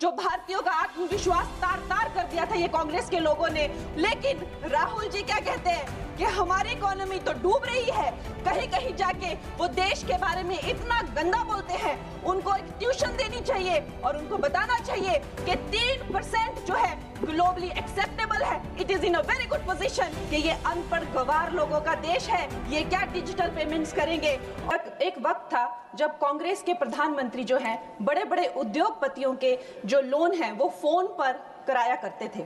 जो भारतीयों का आत्मविश्वास तार तार कर दिया था ये कांग्रेस के लोगों ने। लेकिन राहुल जी क्या कहते हैं कि हमारी इकोनॉमी तो डूब रही है, कहीं कहीं जाके वो देश के बारे में इतना गंदा बोलते हैं। उनको एक ट्यूशन देनी चाहिए और उनको बताना चाहिए कि 3% जो है ग्लोबली एक्सेप्टेबल है। It is in a very good position कि ये अनपढ़ गवार लोगों का देश है, ये क्या डिजिटल पेमेंट्स करेंगे। और एक वक्त था जब कांग्रेस के प्रधानमंत्री जो हैं बड़े बड़े उद्योगपतियों के जो लोन है वो फोन पर कराया करते थे।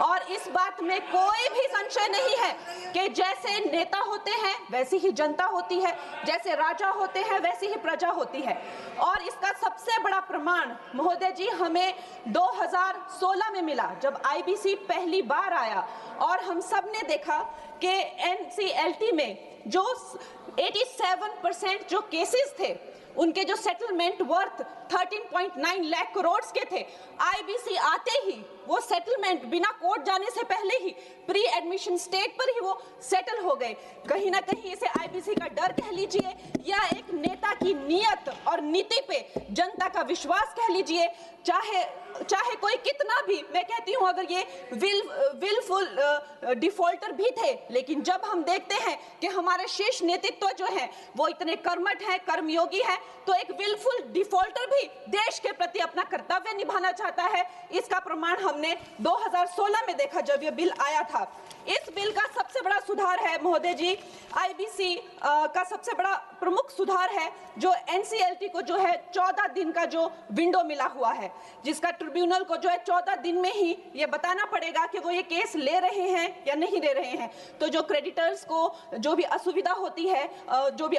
और इस बात में कोई भी संशय नहीं है कि जैसे नेता होते हैं वैसी ही जनता होती है, जैसे राजा होते हैं वैसी ही प्रजा होती है। और इसका सबसे बड़ा प्रमाण महोदय जी हमें 2016 में मिला, जब आईबीसी पहली बार आया और हम सब ने देखा कि एनसीएलटी में जो 87% जो केसेस थे उनके जो सेटलमेंट वर्थ 13.9 लाख करोड़ के थे, आईबीसी आते ही वो सेटलमेंट बिना कोर्ट जाने से पहले ही प्री एडमिशन स्टेज पर ही वो सेटल हो गए। कहीं ना कहीं इसे आईबीसी का डर कह लीजिए या एक नेता की नीयत और नीति पे जनता का विश्वास कह लीजिए। चाहे कोई कितना भी, मैं कहती हूं अगर ये विलफुल डिफॉल्टर भी थे, लेकिन जब हम देखते हैं कि हमारे शीर्ष नेतृत्व जो है वो इतने कर्मठ हैं, कर्मयोगी हैं, तो एक विलफुल डिफॉल्टर भी देश के प्रति अपना कर्तव्य निभाना चाहता है। इसका प्रमाण हमने 2016 में देखा जब ये बिल आया था। इस बिल का सबसे बड़ा सुधार है महोदय जी, आईबीसी का सबसे बड़ा प्रमुख सुधार है जो एनसीएलटी को जो है 14 दिन का जो विंडो मिला हुआ है, जिसका ट्रिब्यूनल को जो है 14 दिन में ही ये बताना पड़ेगा कि वो ये केस ले रहे हैं या नहीं ले रहे हैं। तो जो क्रेडिटर्स को जो भी असुविधा होती है, जो भी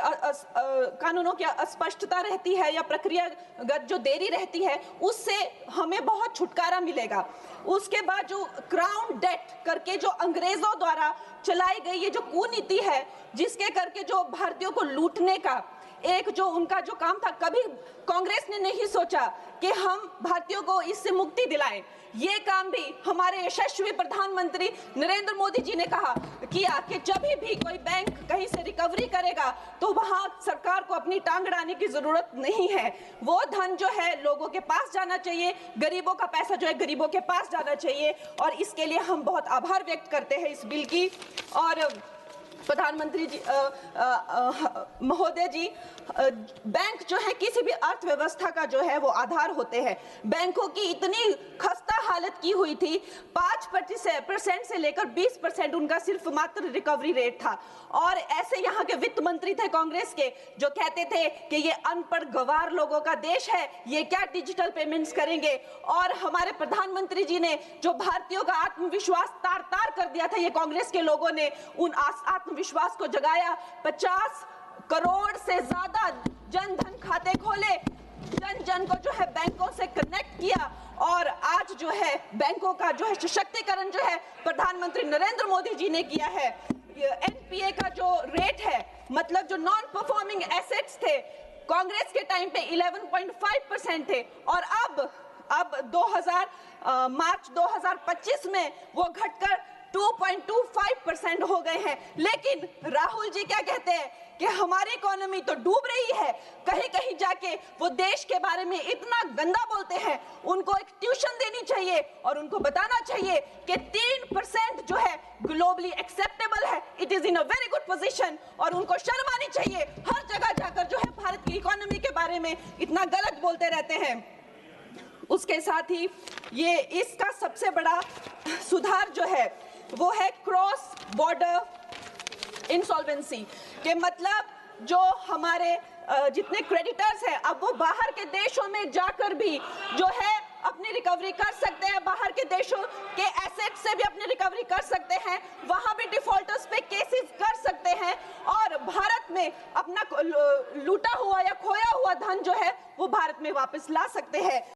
कानूनों की अस्पष्टता रहती है या प्रक्रियागत जो देरी रहती है, उससे हमें बहुत छुटकारा मिलेगा। उसके बाद जो क्राउन डेट करके जो अंग्रेजों द्वारा चलाई गई ये जो कुनीति है, जिसके करके जो भारतीयों को लूटने का एक जो उनका जो काम था, कभी कांग्रेस ने नहीं सोचा कि हम भारतीयों को इससे मुक्ति दिलाएं। ये काम भी हमारे यशस्वी प्रधानमंत्री नरेंद्र मोदी जी ने किया कि जब भी कोई बैंक कहीं से रिकवरी करेगा तो वहां सरकार को अपनी टांग अड़ाने की जरूरत नहीं है। वो धन जो है लोगों के पास जाना चाहिए, गरीबों का पैसा जो है गरीबों के पास जाना चाहिए। और इसके लिए हम बहुत आभार व्यक्त करते हैं इस बिल की। और प्रधानमंत्री जी महोदय जी, बैंक जो है किसी भी अर्थव्यवस्था का जो है वो आधार होते हैं। बैंकों की इतनी खस्ता हालत की हुई थी, 5% से लेकर 20% उनका सिर्फ मात्र रिकवरी रेट था। और ऐसे यहाँ के वित्त मंत्री थे कांग्रेस के जो कहते थे कि ये अनपढ़ गवार लोगों का देश है, ये क्या डिजिटल पेमेंट्स करेंगे। और हमारे प्रधानमंत्री जी ने जो भारतीयों का आत्मविश्वास तार तार कर दिया था ये कांग्रेस के लोगों ने उन आत्मविश्वास को जगाया। 50 करोड़ से ज्यादा जनधन खाते खोले, जन जन को जो है बैंकों से कनेक्ट किया। और आज जो है बैंकों का जो है सशक्तिकरण जो है प्रधानमंत्री नरेंद्र मोदी जी ने किया है। एनपीए का जो रेट है, मतलब जो नॉन परफॉर्मिंग एसेट्स थे कांग्रेस के टाइम पे 11.5% थे और अब मार्च 2025 में वो घटकर 2.25% हो गए हैं। लेकिन राहुल जी क्या कहते हैं कि हमारी इकोनॉमी तो डूब रही है, कहीं कहीं जाके वो देश के बारे में इतना गंदा बोलते हैं। उनको एक ट्यूशन देनी चाहिए और उनको बताना चाहिए कि 3% जो है ग्लोबली एक्सेप्टेबल है। It is in a very good position और उनको शर्म आनी चाहिए। हर जगह जाकर जो है भारत की इकोनॉमी के बारे में इतना गलत बोलते रहते हैं। उसके साथ ही ये इसका सबसे बड़ा सुधार जो है वो है क्रॉस बॉर्डर इंसॉल्वेंसी के, मतलब जो हमारे जितने क्रेडिटर्स हैं अब वो बाहर के देशों में जाकर भी जो है अपनी रिकवरी कर सकते हैं, बाहर के देशों के एसेट से भी अपनी रिकवरी कर सकते हैं, वहां भी डिफॉल्टर्स पे केसेस कर सकते हैं और भारत में अपना लूटा हुआ या खोया हुआ धन जो है वो भारत में वापस ला सकते हैं।